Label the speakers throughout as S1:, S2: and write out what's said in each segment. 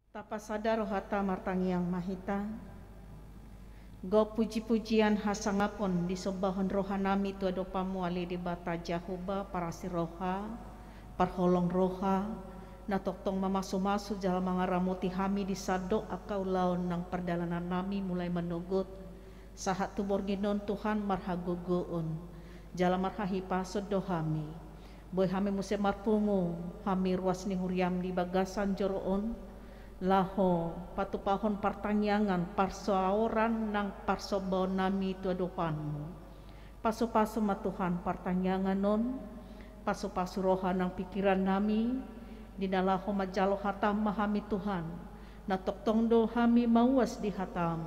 S1: Tapasadaro hata martangiang mahita. Go puji-pujian hasangapon di sobahon rohanami tu adopamu ali di bata Jahuba parasi roha, parholong roha, na toktong mamasu-masu jala mangaramuti hami di sadok akau laon nang perdalanan nami mulai menugut. Sahat tu borginon Tuhan marhaguguun, jala marhahipa sodohami. Boy hami muse marpungu, hami ruas ni huriam di bagasan joroon, laho patupahon pertanyaan parsoaoran nang parsobon nami tu adopanmu. Pasu-pasu matuhan pertanyaan non, pasu-pasu roha nang pikiran nami, dinalaho majalo hatam mahami Tuhan. Na toktong do hami mawas di hatam,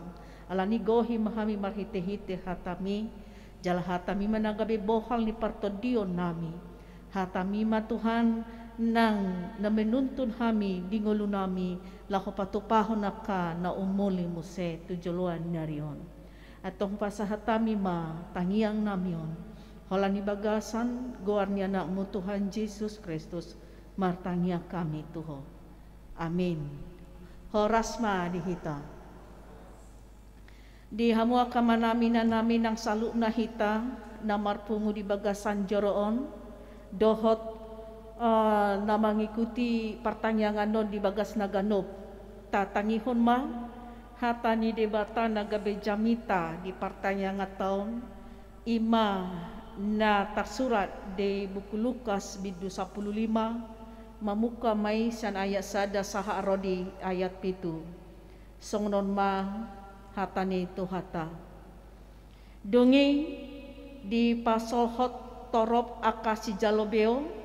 S1: alani gohi mahami marhite-hite hatami, jala hatami managabe bohal ni partodion nami. Hatami ma Tuhan nang na menuntun hami di ngulu nami laho patupahon naka na umuli muse tujuluan narion. Atong pasahatami ma tangiang namion. Holani bagasan goarnya nakmu Tuhan Yesus Kristus martangia kami Tuho. Amin. Horasma dihita. Di hamua kamanami na namin ang saluk na hita na marpungu di bagasan joroon dohot na mengikuti pertanyaan non di bagas naganop tatangihon ma hatani debata nagabe jamita di pertanyaan tahun ima na tersurat di buku Lukas bidu 15 mamuka mai san ayat sada saha arodi ayat pitu songnon ma hatani itu hata dongi di pasal hot torop akasi jalobeo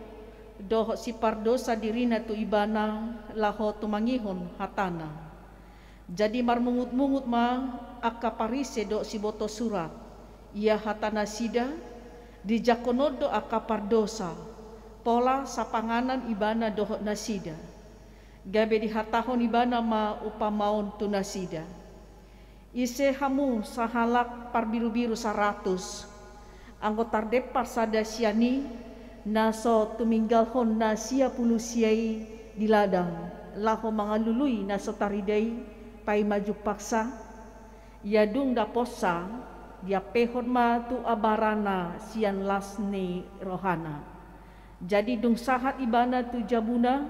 S1: doh si pardosa dirina tu ibana laho tu mangihon hatana. Jadi marmungut-mungut ma aka parise do si boto surat. Ia hatana sida di jakonodo aka pardosa. Pola sapanganan ibana doh nasida. Gabe di hatahon ibana ma upamaon tu nasida. Ise hamu sahalak parbiru-biru 100. Anggota depar sada siani naso tuminggal hon na sia puluh siai di ladang laho mangalului naso taridai pai maju paksa yadung da posa dia pehon ma tu abarana sian lasni rohana jadi dung sahat ibana tu jabuna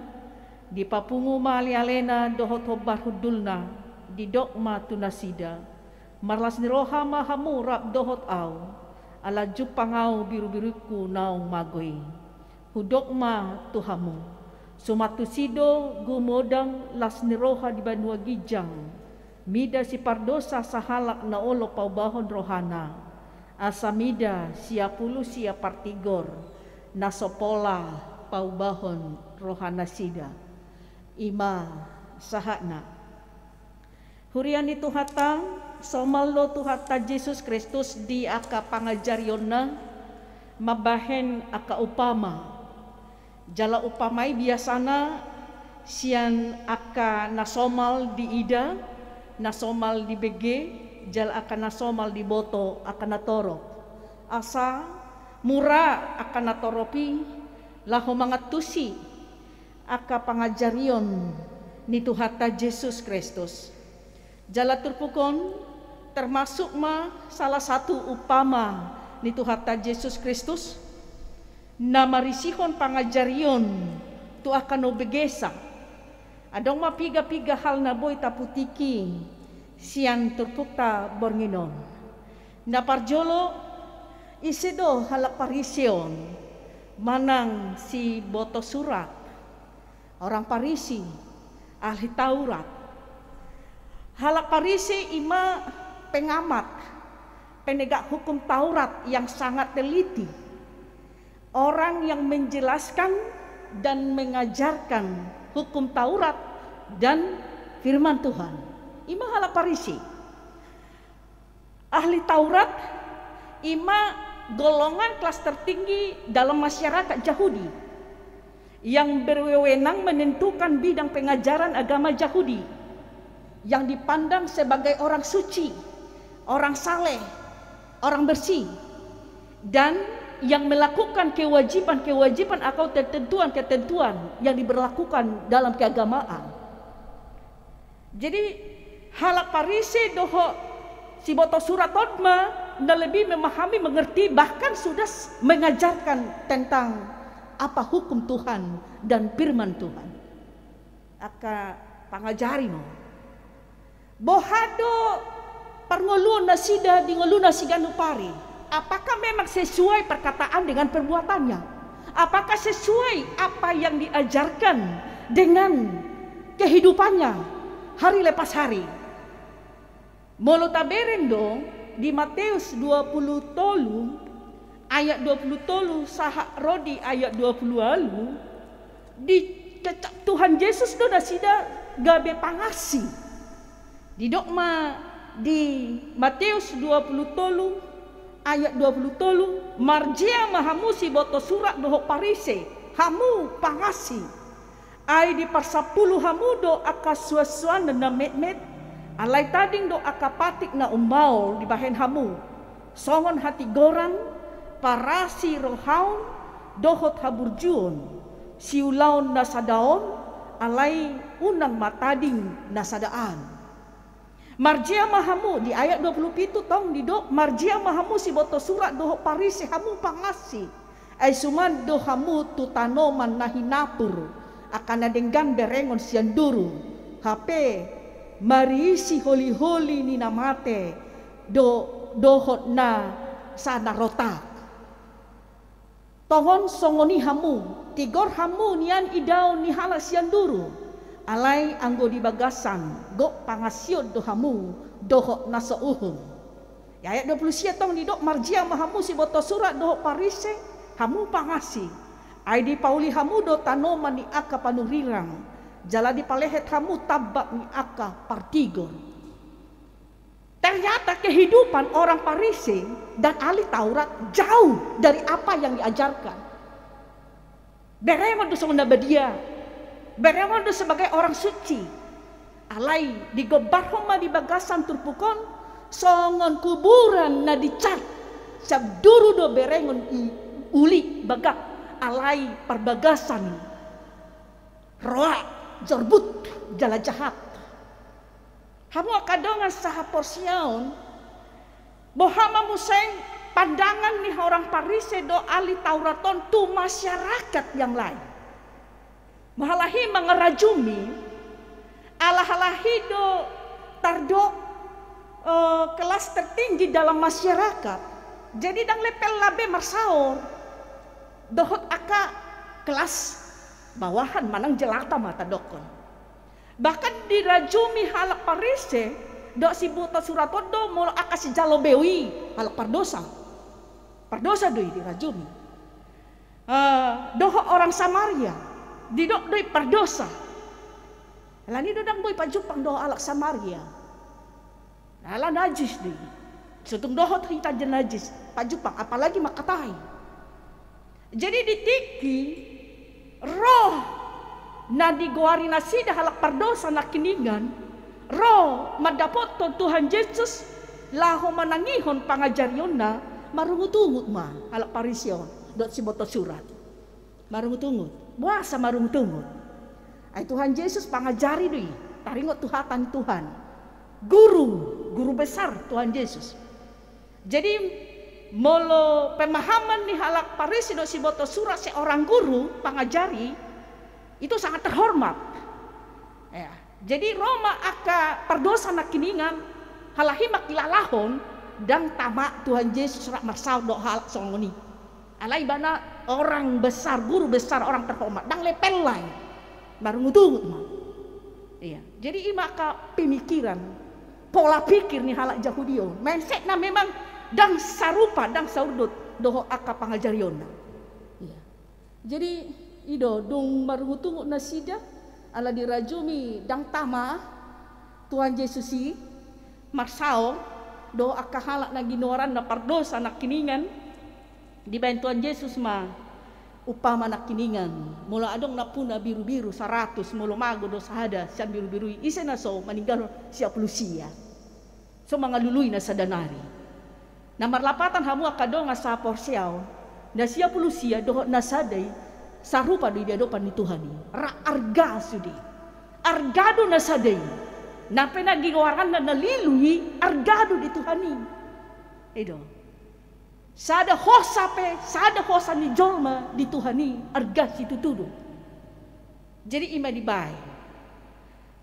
S1: di papungu ma alialena dohot hobar hudulna di dokma tu nasida marlasni roha ma hamu rap dohot au ala jupangau biru-biruku naung magoi hudok ma tuhamu sumatu sido gumodang lasni roha di banua gijang mida si pardosa sahalak na olo paubahon rohana asamida siapulu sia partigor nasopola paubahon rohana sida ima sahakna hurian itu hatang somallo Tuhan Yesus Kristus di aka pangajarionna mabahen aka upama jala upamai biasana sian aka nasomal di ida nasomal di bege jala aka nasomal di boto aka natoro asa mura aka natoropi laho mangatusi aka pangajarion ni Tuhan Yesus Kristus jala turpukon termasuk ma salah satu upama ni Tuhan Yesus Kristus na marisihon pangajarion tu akan obegesa adong ma piga-piga hal na boy taputiki sian turpukta bornginon na parjolo isido halak parision manang si boto surat orang Parisi ahli Taurat halak Parisi ima pengamat, penegak hukum Taurat yang sangat teliti, orang yang menjelaskan dan mengajarkan hukum Taurat dan firman Tuhan. Ima halak Parisi, ahli Taurat, ima golongan kelas tertinggi dalam masyarakat Yahudi yang berwenang menentukan bidang pengajaran agama Yahudi yang dipandang sebagai orang suci, orang saleh, orang bersih, dan yang melakukan kewajiban-kewajiban atau ketentuan-ketentuan yang diberlakukan dalam keagamaan. Jadi halak Parisi doho si boto surat odma na lebih memahami, mengerti, bahkan sudah mengajarkan tentang apa hukum Tuhan dan firman Tuhan. Aka pangajari mo. Bohado parngolun na sida di ngolun na siganu pari. Apakah memang sesuai perkataan dengan perbuatannya? Apakah sesuai apa yang diajarkan dengan kehidupannya hari lepas hari? Molo taberen dong di Matius 20 tolu ayat 20 tolu saha rodi ayat 20 alu di Tuhan Yesus do dasida gabe pangasi di dokma di Matius 20 tolu ayat 20 tolu marjia mahamu si boto surat doho Parise hamu pangasi ai di parsapuluh hamu do akasuasuan dan met-met alai tading do akapatik na umbau di bahen hamu songon hati goran parasi rohaun dohot haburjun siulaun nasadaon alai unang matading nasadaan marjia mahamu di ayat 27 tong di do marjia mahamu si boto surat doho Parise hamu pangasi ai suman do hamu tu tanoman nahinapur akan adenggan berengon sianduru HP marisi holi-holi ni namate dohot na sana rotak tohon songoni hamu tigor hamu nian idao ni hala sianduru alai anggo di bagasan go pangasiod do hamu dohot na souhum ya ayat 20 tong di dok marjia mahamu si boto surat dohot Parise hamu pangasi ai di pauli hamu do tanoman ni aka panurirang jala di palehet hamu tabak ni aka partigor. Ternyata kehidupan orang Parisi dan ahli Taurat jauh dari apa yang diajarkan. Berengon do songon badia, berengon do sebagai orang suci. Alai digobar homa di bagasan turpukon, songon kuburan na dicat. Sabduru do berengon uli bagak alai perbagasan. Roa jorbut jala jahat hamu akadongan saha porsiaun bohama museng pandangan nih orang Parise do ahli Tauraton tu masyarakat yang lain mahalahi mengerajumi alahalahi do tardo kelas tertinggi dalam masyarakat jadi dang lepel labe marsaor dohot aka kelas bawahan manang jelata mata dokon bahkan dirajumi halak Parise dok si buta suratodo mula akasi jalo bewi halak pardosa doi dirajumi doho orang Samaria didok doi pardosa lani dodang boy pajupang doho alak Samaria ala najis doi sutung doho hita jenajis pajupang apalagi makatai jadi ditiki roh na digoari nasida halak pardosa na kiningan roh madapot Tuhan Yesus laho manangihon pangajarion na marungutungut ma halak Parision dot si boto surat marungutungut buasa marungutungut ay Tuhan Yesus pangajari doi taringot tuhatan Tuhan guru besar Tuhan Yesus jadi molo pemahaman nih halak Parisi do si boto surat seorang guru pangajari itu sangat terhormat ya. Jadi Roma aka perdosa na kiningan halahi makilalahon dan tamak Tuhan Yesus rak marsau do halak songoni alai bana orang besar guru besar orang terhormat dang lepel lain baru ngutungut mah iya jadi maka pemikiran pola pikir nih halak Yahudio mindset na memang dang sarupa dang saurdut doho aka pangajariona iya jadi ido dong marungutungu nasida ala dirajumi dang tama Tuhan Yesusi marsao do aka halak na ginoran na pardosa na kiningan di bayan Tuhan Yesus ma upama na kiningan mula adong na puna biru-biru 100 mula mago do sahada siya biru-biru isa na so maninggal siya pulusia so mga luluy na sa danari Namar lapatan hamu akado nga sa porsiaw na siya pulusia doho nasaday sarupa do dia dopan ni Tuhan ni arga sudi argado nasaday Na pena giwaran na nalilui argado di Tuhani. Itu. Sada hosa ni jolma di Tuhani arga situ tudo. Jadi ima dibai.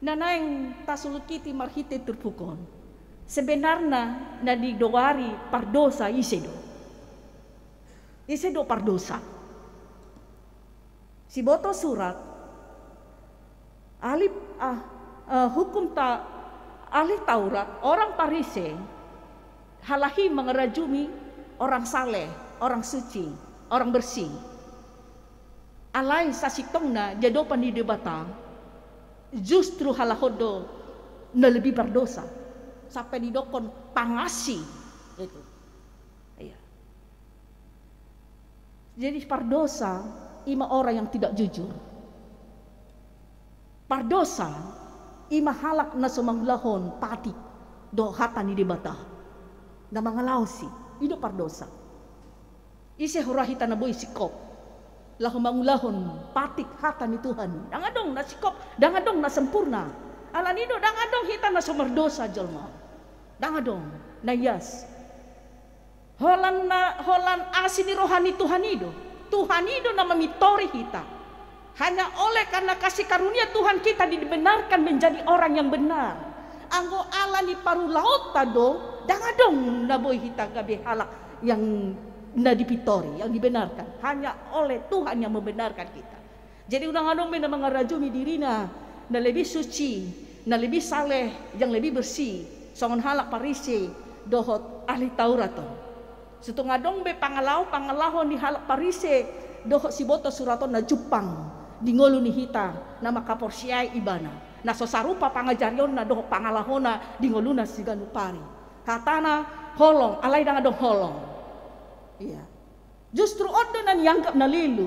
S1: Nanaing tasulukiti marhite terpukon. Sebenarnya na didoari pardosa isedo. Isedo pardosa. Si boto surat ahli ahli Taurat orang Parise halahi mengerajumi orang saleh, orang suci, orang bersih. Alai sasitongna jadopan di debata justru halahodo na lebih berdosa sampai didokon pangasi itu. Iya. Jadi pardosa ima orang yang tidak jujur. Pardosa ima halak na sumanglahon pati do hatan di debata na mangalausi itu pardosa. Ise hurahita na boy sikop lahumangulahon patik hatan ni Tuhan. Dangadong na sikop, dangadong na sempurna. Alanido dangadong hita na sumerdosa jolma. Dangadong na yas. Holan asini rohani Tuhanido. Tuhanido na mamitori hita. Hanya oleh karena kasih karunia Tuhan kita dibenarkan menjadi orang yang benar. Anggo alani paru laut tado, dangadong na boy hita gabe halak yang na dipitori, yang dibenarkan hanya oleh Tuhan yang membenarkan kita. Jadi udang-udang na mengarajumi dirina na lebih suci, na lebih saleh, yang lebih bersih. Songon halak Parise dohot ahli Tauraton. Setungadong be pangalahon di halak Parise dohot si boto suraton na Jepang di ngolu ni hita nama kaporsiai ibana. Na sosarupa pangajarion na dohot pangalahona di ngoluna si ganupari. Hatana holong, alai dangadong holong. Iya. Justru odonan yanggap nalilu.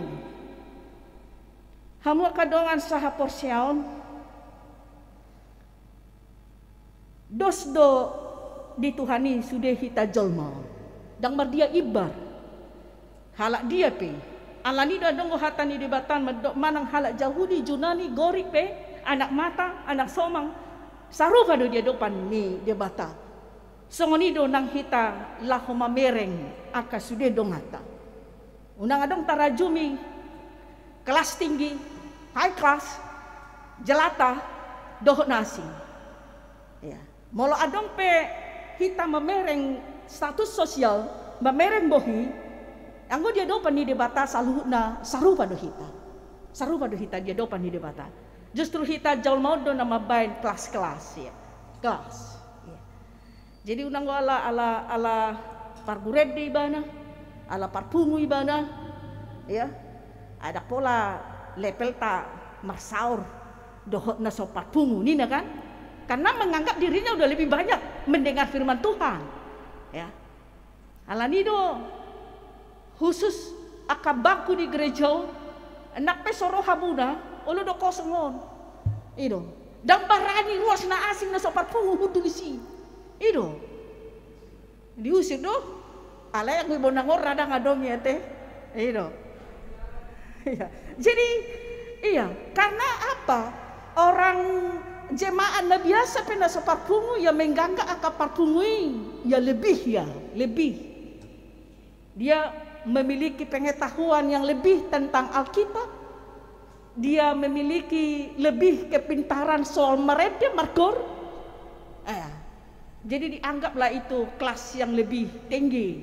S1: Hamu kadongan saha porsiaon. Dosdo di Tuhani sudah hita jolma. Dang mardia ibar. Halak dia pe. Alani da dongo hatani debatan manang halak Yahudi, Junani, Gorik pe, anak mata, anak somang. Sarupa do dia depan ni debata. Songonido nang hita lahoma mereng aka sude dongata. Unang adong tarajumi kelas tinggi, high class, jelata, doh nasi. Ya, molo adong pe hita memereng status sosial, memereng bohi, anggo dia dopan ni debata saluhna sarupa do hita dia dopan ni debata. Justru hita jauh mau do nama bain kelas-kelas ya, kelas. Jadi unang ala pargured di ibana, ala parpungu ibana, ya. Ada pola lepel ta marsaur dohot na so parpungu nina kan? Karena menganggap dirinya udah lebih banyak mendengar firman Tuhan, ya. Ala nido khusus akabaku di gereja, enak pe soro habuna, olo do kosongon, ido. Dan barani ruas na asing na so parpungu hudu isi. Itu diusir doh, ala yang ibonangor rada ngadong ya teh, itu. Iya. Jadi iya, karena apa? Orang jemaat na biasa pena separpungu ya menggangga akap parpungui ya lebih. Dia memiliki pengetahuan yang lebih tentang Alkitab. Dia memiliki lebih kepintaran soal mereka markor. Jadi dianggaplah itu kelas yang lebih tinggi.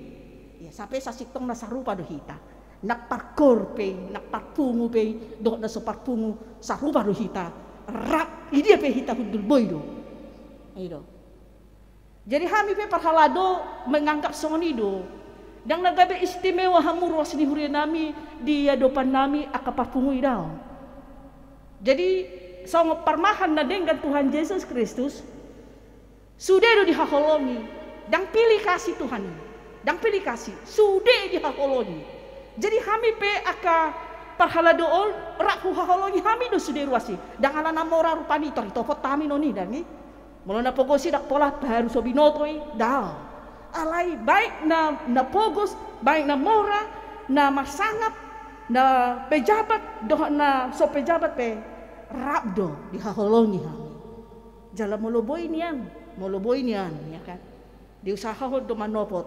S1: Ya, sampai sasitong na sarupa do hita. Nak parkor pe, nak parpungu pe, do na so parpungu sarupa do hita. Rap, idia pe hita hudul boy do. Aido. Jadi kami pe parhalado menganggap songonido. Dang nagabe istimewa hamur wasni huria nami di adopan nami aka parpungu idao. Jadi song parmahan na dengan Tuhan Yesus Kristus sudah do dihaholongi, dang pilih kasih Tuhan, dang pilih kasih, sudah dihaholongi. Jadi kami pe aka parhala dool raku haholongi kami do sudah ruasi, dang ala namora rupani tori topot tami noni dangi, mulana pogosi dak pola baru sobinotoi dah, alai baik na pogos, baik na mora, na masangat, na pejabat do na so pejabat pe rap do dihaholongi kami. Jala moloboy niyan, ya kan. Diusaha ho do manopot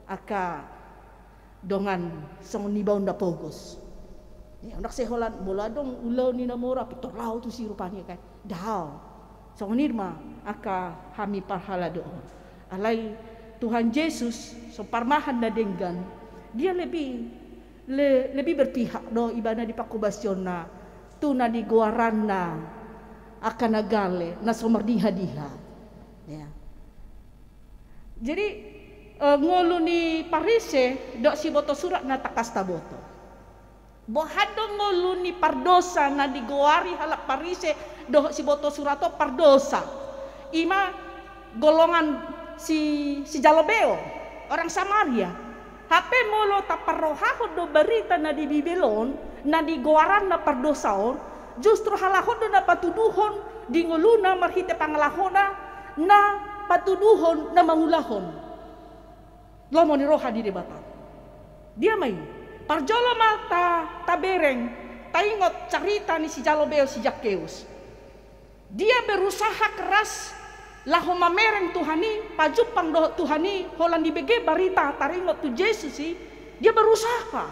S1: aka dongan song nibaw na pogos. Ya unak seholan bola dong ulaw ni namora pitor lao tu si rupanya kan. Dahal song nirma aka hami parhala doon. Alay Tuhan Yesus so parmahan na denggan dia lebih berpihak do ibana di pakubasyon na tu na di guaran na akan nagale na somardiha-diha. Ya. Jadi ngolu ni parise do si boto surat na takasta boto. Bohado ngolu ni pardosa na digoari halak parise do si boto surato pardosa. Ima golongan si Jalobeo orang Samaria. HP molo taparrohahod do berita na di Babylon na digoaran na pardosaon justru halahon na patuduhon di nguluna marhite pangalahona na patuduhon na mangulahon. Lomo ni roha di debatan. Dia may parjolo mata tabereng taingot cerita ni si Jalobeo si Zakheus. Dia berusaha keras laho mamereng Tuhani pajupang do Tuhani holan di bege barita taringot tu Yesus si dia berusaha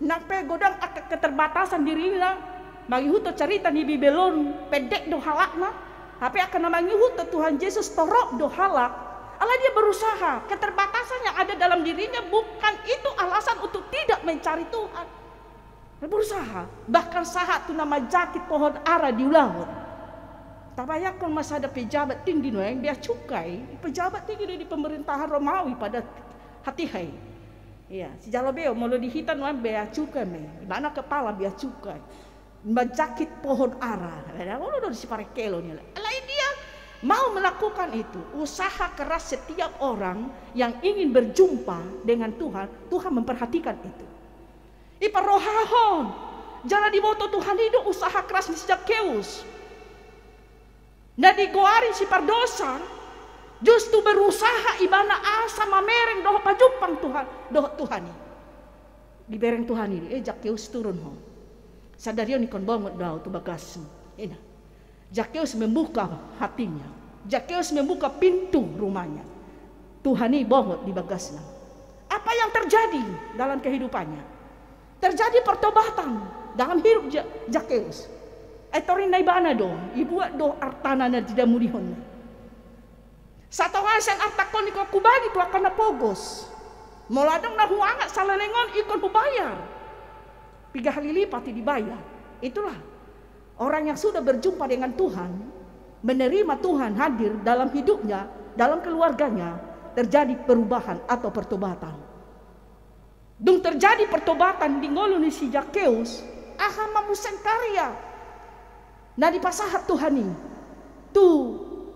S1: nape godang akak keterbatasan dirinya mangihuto cerita ni Babylon pedek do halakna tapi akan mangihuto Tuhan Yesus torok do halak ala dia berusaha keterbatasan yang ada dalam dirinya bukan itu alasan untuk tidak mencari Tuhan. Dia berusaha bahkan saat tu nama jakit pohon ara di ulahun tabayakon masa ada pejabat tinggi noeng biar cukai pejabat tinggi di pemerintahan Romawi pada hati-hai. Iya, si Jalobeo mau dihitan noeng biar cukai me, mana kepala biar cukai, menjakit pohon ara. Ada orang si parekelo nih. Lain dia mau melakukan itu, usaha keras setiap orang yang ingin berjumpa dengan Tuhan, Tuhan memperhatikan itu. Iparohahon, jangan diboto Tuhan itu usaha keras di Zakheus. Na digoari si pardosa justru berusaha ibana asa mamereng doh pajumpang Tuhan doh Tuhani di bereng Tuhani Zakheus turun ho sadario ni kon bangot daw tu bagas ina Zakheus membuka hatinya Zakheus membuka pintu rumahnya Tuhani bangot di bagasnya. Apa yang terjadi dalam kehidupannya? Terjadi pertobatan dalam hidup Zakheus. Etorin na ibana do, ibuat do artana na tidak mulihon. Satu hasan artakon iko kubagi tu akan napogos. Moladong na huangat salalengon ikon hubayar. 3 kali lipat dibayar. Itulah orang yang sudah berjumpa dengan Tuhan, menerima Tuhan hadir dalam hidupnya, dalam keluarganya, terjadi perubahan atau pertobatan. Dung terjadi pertobatan di ngoluni si Zakheus, aha mamusen karya. Nah di pasahat Tuhani tu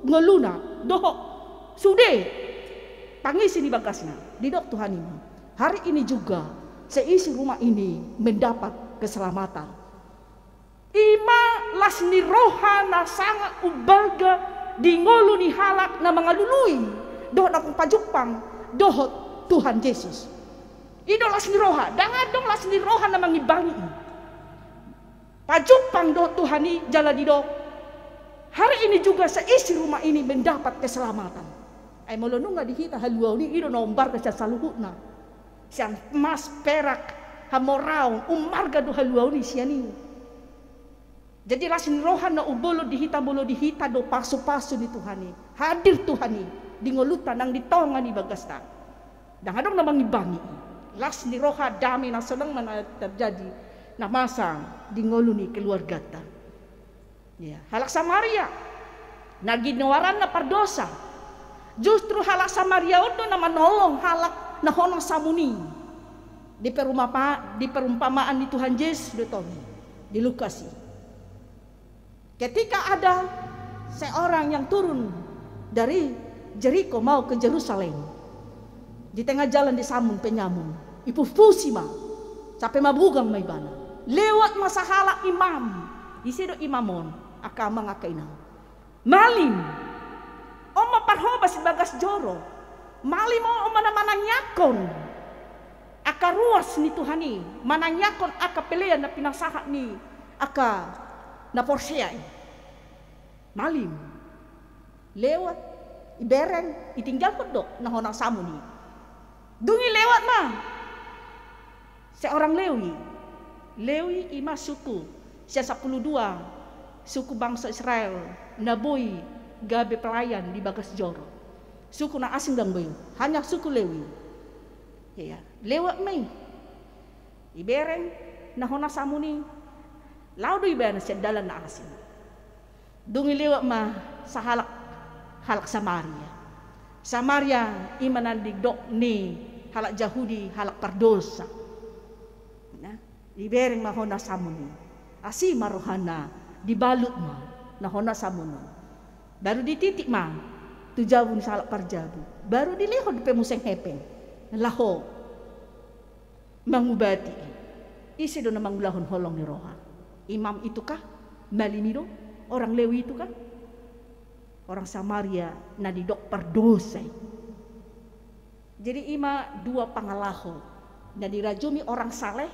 S1: ngeluna doh sude pangisi di bagasnya di dok Tuhani. Hari ini juga seisi rumah ini mendapat keselamatan. Ima lasni rohana sangat ubaga di ngoluni halak na mangalului doh na pajupang doh Tuhan Yesus. Ido lasni roha dangadong lasni roha na mangibangi. Pajupang do Tuhani jala di do. Hari ini juga seisi rumah ini mendapat keselamatan. Ay molonu nga dihita haluaw ni ido nombar ka sa saluhutna. Siang emas perak hamorao umarga do haluaw ni siya ni. Jadi lasin rohan na ubolo dihita do paso-paso di Tuhani. Hadir Tuhani di ngolutan ang ditongan ni bagasta. Dangadong namang ibangi. Las ni roha dami na senang mana terjadi. Nah masa di ngoluni keluarga ta. Ya, halak Samaria. Na ginawaran na pardosa. Justru halak Samaria udo na manolong halak na honong samuni. Di perumpamaan di Tuhan Yesus di Lukas. Ketika ada seorang yang turun dari Jericho mau ke Yerusalem. Di tengah jalan disambung penyamun. Ipu pusima sampai mabugang may bana. Lewat masa halak imam, isido imamon, akamang akainang. Malim, oma parhobas bagas joro, malim o mananyakon, akaruas ni Tuhani, mananyakon aka pelean na pinasaha ni aka na porsiay. malim lewat ibereng itinggal kodok na honang samu ni dungi lewat mah seorang Lewi ima suku sia 12 suku bangsa Israel naboi gabe pelayan di bagas joro suku na asing dang boy hanya suku Lewi ya lewat mai ibereng na honang samu ni laudo ibereng sia dalan na asing dungi lewat mah sahalak halak Samaria imanan digdok ni halak Yahudi halak pardosa nah ibereng mahona samuni asi marohana dibalut mah nahona samuno baru dititik mah tu jabun salak parjabu baru dilihod pe museng hepeng laho mangubati isi do na mangulahon holong ni roha imam itu kah malinido orang Lewi itu kan orang Samaria na didok pardosa jadi ima dua pangalaho na dirajumi orang saleh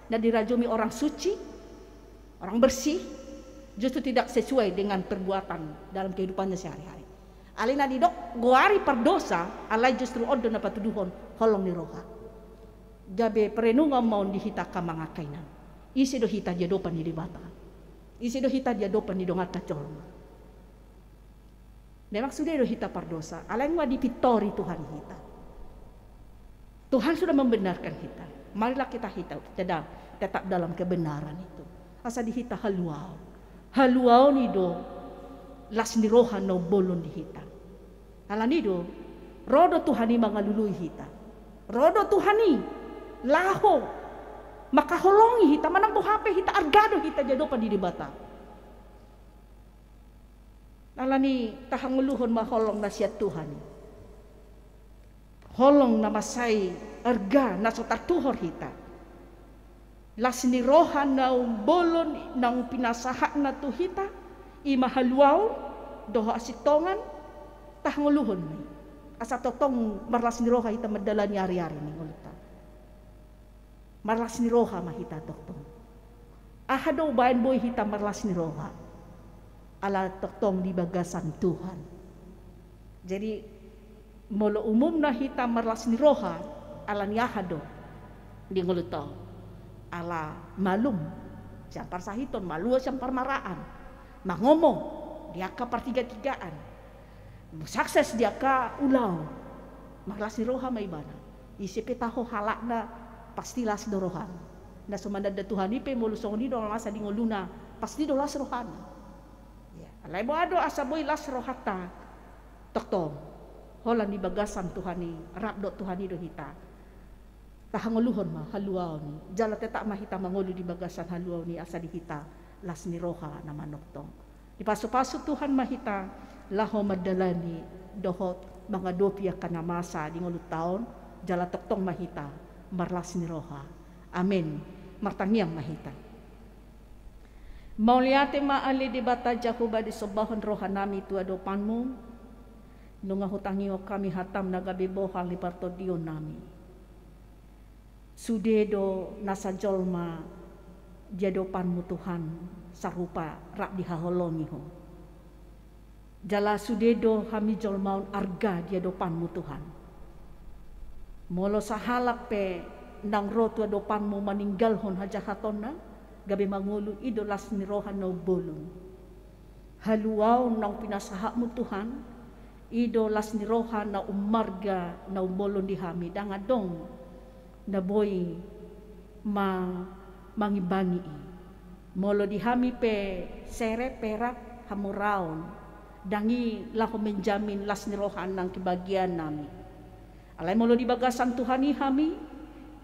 S1: na dirajumi orang suci orang bersih justru tidak sesuai dengan perbuatan dalam kehidupannya sehari-hari alina didok goari pardosa alai justru odo na patuduhon holong ni roha gabe perenungan mau dihita kamangakainan isi do hita dia dopan di bata isi do hita dia dopan di dongata colma memang sudah do hita pardosa alai ngwa dipitori Tuhan sudah membenarkan kita marilah kita hita tetap dalam kebenaran itu asa dihita haluau ni do las ni roha no bolon dihita alani do rodo Tuhani mangalului hita rodo Tuhani laho maka holongi hita manang po hape hita argado hita jadopan di bata alani tahanguluhon maholong na siya Tuhani holong na masay arga na sotartuhor hita las ni roha na bolon nang pinasaha na tu hita imahaluaw doho asitongan tahanguluhon ni asa totong marlas ni roha hita madala ni ari-ari ni ngulutan marlas ni roha mahita toktong ahado bayan boy hita marlas ni roha ala toktong di bagasan Tuhan jadi molo umum na hita marlas ni roha ala ni ahado di ngulutan ala malum siampar sahiton malua siampar maraan mangomong dia ka partiga-tigaan sukses dia ka ulau marlas ni roha maibana isi petaho halakna pastilah sedorohan na sumanda da Tuhan ipe molusong ni do masa di ngoluna pasti do las rohana ya alai mo ado asa boy las rohata toktong holan di bagasan Tuhani rabdo Tuhani do hita tahanguluhon mah haluaw ni jala tetak mah hita mangulu di bagasan haluaw ni asa di hita las ni roha na manoktong di pasu-pasu Tuhan mah hita laho madalani dohot mga dopia kana masa di ngulu taon jala toktong mah hita marlas ni roha amin martangiang mahita mauliate maali di bata Jakuba di sobahon roha nami tu adopanmu nunga hutangi o kami hatam nagabi bohal di partodion nami sudedo nasa jolma jadopanmu Tuhan sarupa rak dihaholongi ho jala sudedo hami jolmaun arga jadopanmu Tuhan molo sahalak pe nang rotu adopanmu maninggal hon hajahatonna gabi mangulu idolas ni roha no bolon haluaw nang pinasahakmu Tuhan idolas ni roha na umarga na bolon dihami dangadong na boy mangibangi molo dihami pe sere perak hamuraon dangi laho menjamin las ni roha nang kebagian nami alai molo di bagasan Tuhani hami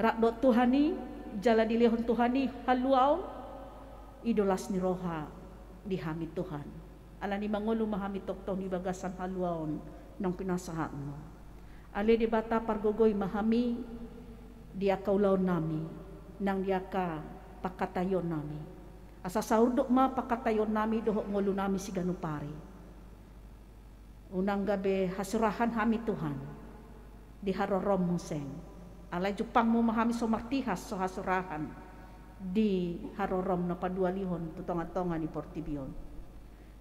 S1: rakdot Tuhani jala dilihon Tuhani haluaw idolas ni roha dihami Tuhan alani mangulu mahami toktong di bagasan haluaon nang pinasahan mo ali di bata pargogoy mahami dia kaulaw nami nang dia ka pakatayon nami asa saurdok ma pakatayon nami dohok ngulu nami si ganupari unang gabe hasurahan hami Tuhan di harorom museng alay jupang mo mahami somartihas so hasurahan di harorom na padualihon tutonga-tonga ni Portibion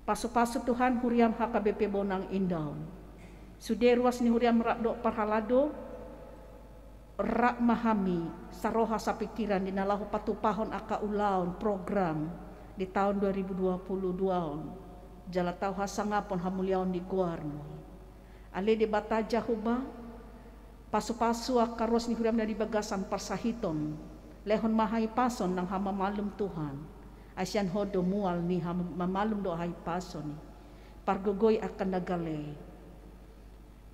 S1: Pasu-pasu Tuhan huriam HKBP Bonang Indaun. Sude ruas ni huriam rak dok parhalado rak mahami saroha sapikiran di nalahu patupahon aka ulaun program di tahun 2022 jala tau hasangapon hamuliaon di guarno. Ale di bataja huba pasu-pasu aka ruas ni huriam dari bagasan parsahiton lehon mahai pason nang hama malum Tuhan. Asian hodo mual ni hama malum do hai pason ni. Pargogoy akan nagale.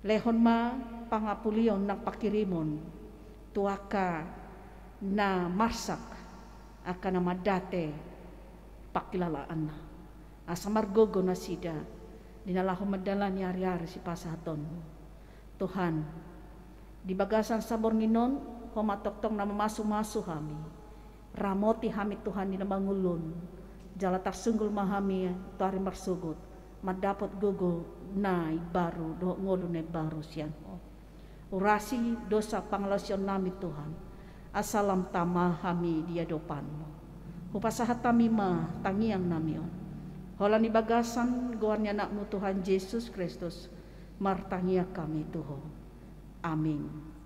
S1: Lehon ma pangapulion nang pakirimon tuaka na marsak akan na madate pakilalaan na asamar gogo na sida dinalahu madalan ni ari-ari si pasaton Tuhan di bagasan sabor nginon homatoktong na mamasu-masu kami ramoti kami Tuhan di namangulun jala tarsunggul mahami tuari marsugut madapot gogo na baru do ngolu na baru siyan urasi dosa pangalasyon nami Tuhan asalam tama kami di adopanmu hupasahat kami ma tangiang namion hola ni bagasan goan anakmu Tuhan Yesus Kristus martangia kami Tuhan amin.